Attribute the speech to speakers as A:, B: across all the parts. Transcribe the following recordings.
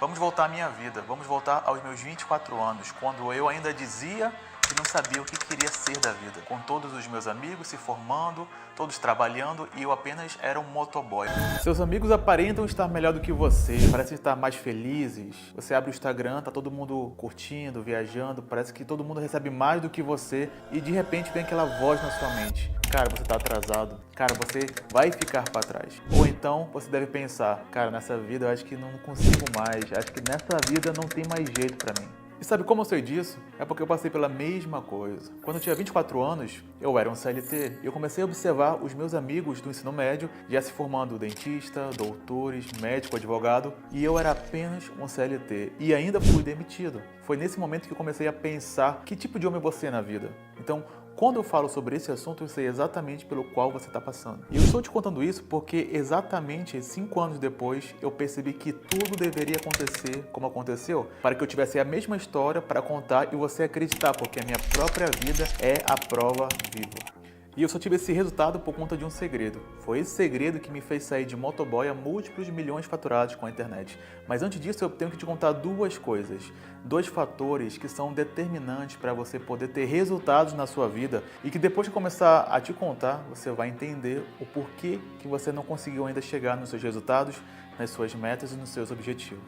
A: Vamos voltar à minha vida, vamos voltar aos meus 24 anos, quando eu ainda dizia que não sabia o que queria ser da vida, com todos os meus amigos se formando, todos trabalhando e eu apenas era um motoboy. Seus amigos aparentam estar melhor do que você, parecem estar mais felizes. Você abre o Instagram, tá todo mundo curtindo, viajando, parece que todo mundo recebe mais do que você e de repente vem aquela voz na sua mente. Cara, você tá atrasado. Cara, você vai ficar para trás. Ou então você deve pensar, cara, nessa vida eu acho que não consigo mais, acho que nessa vida não tem mais jeito para mim. E sabe como eu sei disso? É porque eu passei pela mesma coisa. Quando eu tinha 24 anos, eu era um CLT e eu comecei a observar os meus amigos do ensino médio já se formando dentista, doutores, médico, advogado, e eu era apenas um CLT e ainda fui demitido. Foi nesse momento que eu comecei a pensar que tipo de homem você é na vida. Então, quando eu falo sobre esse assunto, eu sei exatamente pelo qual você está passando. E eu estou te contando isso porque exatamente 5 anos depois eu percebi que tudo deveria acontecer como aconteceu, para que eu tivesse a mesma história para contar e você acreditar, porque a minha própria vida é a prova viva. E eu só tive esse resultado por conta de um segredo. Foi esse segredo que me fez sair de motoboy a múltiplos milhões faturados com a internet. Mas antes disso eu tenho que te contar duas coisas. 2 fatores que são determinantes para você poder ter resultados na sua vida e que depois que eu começar a te contar, você vai entender o porquê que você não conseguiu ainda chegar nos seus resultados, nas suas metas e nos seus objetivos.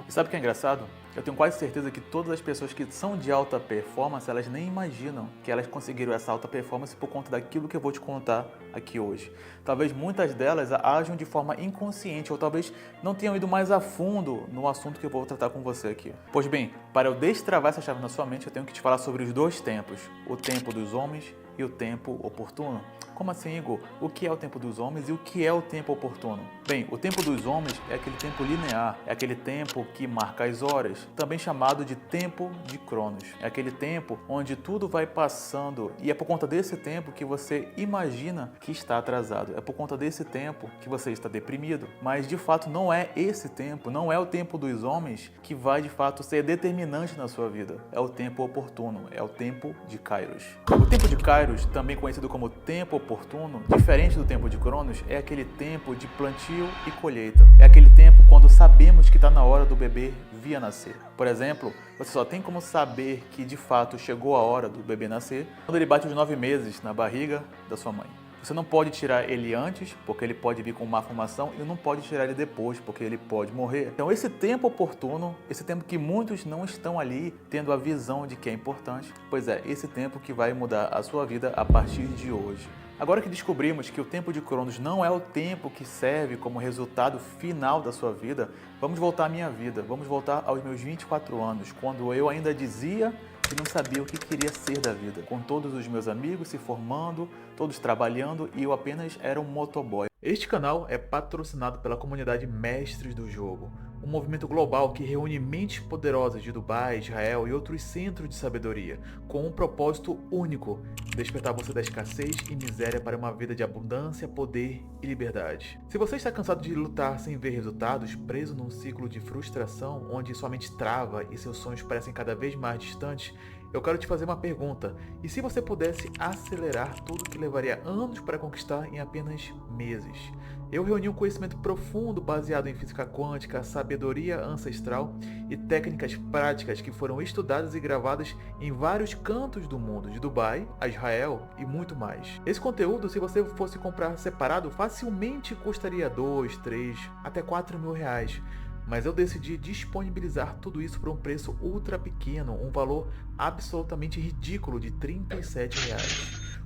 A: E sabe o que é engraçado? Eu tenho quase certeza que todas as pessoas que são de alta performance, elas nem imaginam que elas conseguiram essa alta performance por conta daquilo que eu vou te contar aqui hoje. Talvez muitas delas ajam de forma inconsciente ou talvez não tenham ido mais a fundo no assunto que eu vou tratar com você aqui. Pois bem, para eu destravar essa chave na sua mente, eu tenho que te falar sobre os 2 tempos, o tempo dos homens e o tempo oportuno. Como assim, Igor? O que é o tempo dos homens e o que é o tempo oportuno? Bem, o tempo dos homens é aquele tempo linear, é aquele tempo que marca as horas, também chamado de tempo de Cronos. É aquele tempo onde tudo vai passando e é por conta desse tempo que você imagina que está atrasado. É por conta desse tempo que você está deprimido. Mas de fato não é esse tempo, não é o tempo dos homens que vai de fato ser determinante na sua vida. É o tempo oportuno, é o tempo de Kairos. O tempo de Kairos, também conhecido como tempo oportuno, diferente do tempo de Cronos, é aquele tempo de plantio e colheita. É aquele tempo quando sabemos que está na hora do bebê vir a nascer. Por exemplo, você só tem como saber que de fato chegou a hora do bebê nascer quando ele bate os 9 meses na barriga da sua mãe. Você não pode tirar ele antes, porque ele pode vir com má formação, e não pode tirar ele depois, porque ele pode morrer. Então esse tempo oportuno, esse tempo que muitos não estão ali tendo a visão de que é importante, pois é, esse tempo que vai mudar a sua vida a partir de hoje. Agora que descobrimos que o tempo de Cronos não é o tempo que serve como resultado final da sua vida, vamos voltar à minha vida, vamos voltar aos meus 24 anos, quando eu ainda dizia que não sabia o que queria ser da vida, com todos os meus amigos se formando, todos trabalhando e eu apenas era um motoboy. Este canal é patrocinado pela comunidade Mestres do Jogo, um movimento global que reúne mentes poderosas de Dubai, Israel e outros centros de sabedoria, com um propósito único: despertar você da escassez e miséria para uma vida de abundância, poder e liberdade. Se você está cansado de lutar sem ver resultados, preso num ciclo de frustração onde sua mente trava e seus sonhos parecem cada vez mais distantes, eu quero te fazer uma pergunta. E se você pudesse acelerar tudo que levaria anos para conquistar em apenas meses? Eu reuni um conhecimento profundo baseado em física quântica, sabedoria ancestral e técnicas práticas que foram estudadas e gravadas em vários cantos do mundo, de Dubai a Israel e muito mais. Esse conteúdo, se você fosse comprar separado, facilmente custaria 2, 3, até 4 mil reais. Mas eu decidi disponibilizar tudo isso por um preço ultra pequeno, um valor absolutamente ridículo de R$ 37,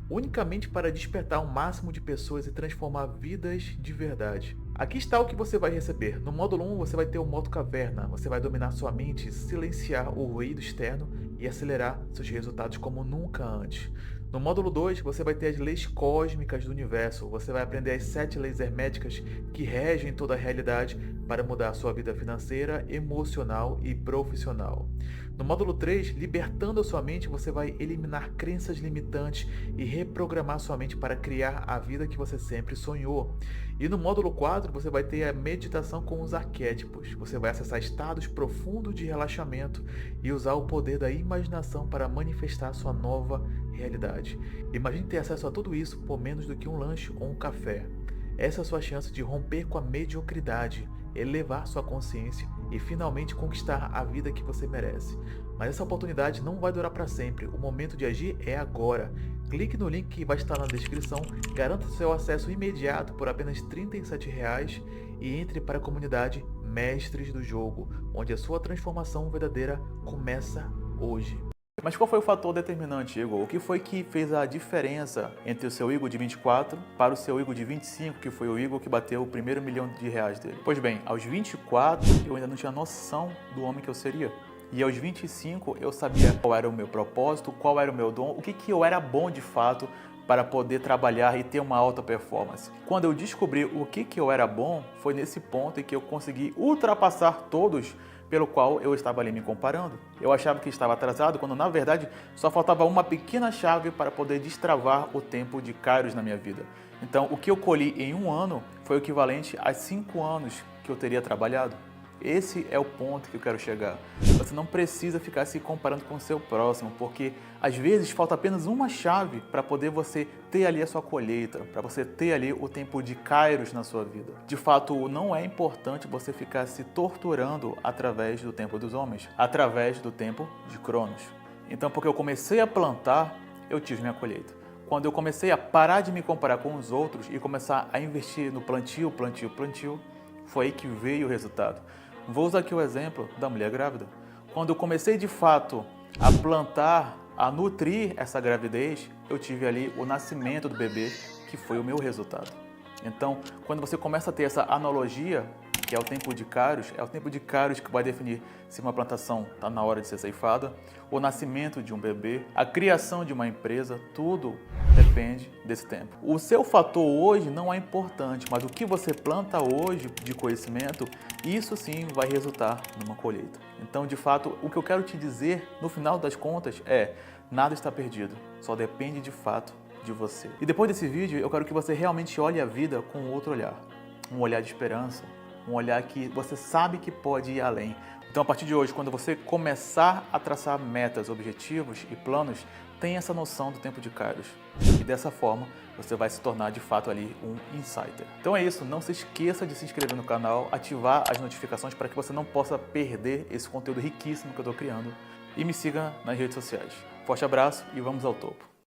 A: unicamente para despertar o máximo de pessoas e transformar vidas de verdade. Aqui está o que você vai receber. No módulo 1 você vai ter o modo caverna, você vai dominar sua mente, silenciar o ruído externo e acelerar seus resultados como nunca antes. No módulo 2, você vai ter as leis cósmicas do universo, você vai aprender as 7 leis herméticas que regem toda a realidade para mudar a sua vida financeira, emocional e profissional. No módulo 3, libertando a sua mente, você vai eliminar crenças limitantes e reprogramar sua mente para criar a vida que você sempre sonhou. E no módulo 4, você vai ter a meditação com os arquétipos. Você vai acessar estados profundos de relaxamento e usar o poder da imaginação para manifestar sua nova realidade. Imagine ter acesso a tudo isso por menos do que um lanche ou um café. Essa é a sua chance de romper com a mediocridade, elevar sua consciência e finalmente conquistar a vida que você merece. Mas essa oportunidade não vai durar para sempre, o momento de agir é agora. Clique no link que vai estar na descrição, garanta seu acesso imediato por apenas R$ 37 e entre para a comunidade Mestres do Jogo, onde a sua transformação verdadeira começa hoje. Mas qual foi o fator determinante, Igor? O que foi que fez a diferença entre o seu Igor de 24 para o seu Igor de 25, que foi o Igor que bateu o primeiro milhão de reais dele? Pois bem, aos 24 eu ainda não tinha noção do homem que eu seria. E aos 25 eu sabia qual era o meu propósito, qual era o meu dom, o que eu era bom de fato para poder trabalhar e ter uma alta performance. Quando eu descobri o que eu era bom, foi nesse ponto em que eu consegui ultrapassar todos pelo qual eu estava ali me comparando. Eu achava que estava atrasado, quando na verdade só faltava uma pequena chave para poder destravar o tempo de Kairos na minha vida. Então, o que eu colhi em um ano foi o equivalente a 5 anos que eu teria trabalhado. Esse é o ponto que eu quero chegar. Você não precisa ficar se comparando com o seu próximo, porque às vezes falta apenas uma chave para poder você ter ali a sua colheita, para você ter ali o tempo de Kairos na sua vida. De fato, não é importante você ficar se torturando através do tempo dos homens, através do tempo de Cronos. Então, porque eu comecei a plantar, eu tive minha colheita. Quando eu comecei a parar de me comparar com os outros e começar a investir no plantio, foi aí que veio o resultado. Vou usar aqui o exemplo da mulher grávida. Quando eu comecei de fato a plantar, a nutrir essa gravidez, eu tive ali o nascimento do bebê, que foi o meu resultado. Então, quando você começa a ter essa analogia, que é o tempo de Kairos, é o tempo de Kairos que vai definir se uma plantação está na hora de ser ceifada, o nascimento de um bebê, a criação de uma empresa, tudo depende desse tempo. O seu fator hoje não é importante, mas o que você planta hoje de conhecimento, isso sim vai resultar numa colheita. Então, de fato, o que eu quero te dizer no final das contas é: nada está perdido, só depende de fato de você. E depois desse vídeo, eu quero que você realmente olhe a vida com outro olhar, um olhar de esperança, um olhar que você sabe que pode ir além. Então, a partir de hoje, quando você começar a traçar metas, objetivos e planos, tenha essa noção do tempo de Kairos. E dessa forma, você vai se tornar de fato ali um insider. Então é isso, não se esqueça de se inscrever no canal, ativar as notificações para que você não possa perder esse conteúdo riquíssimo que eu estou criando. E me siga nas redes sociais. Forte abraço e vamos ao topo.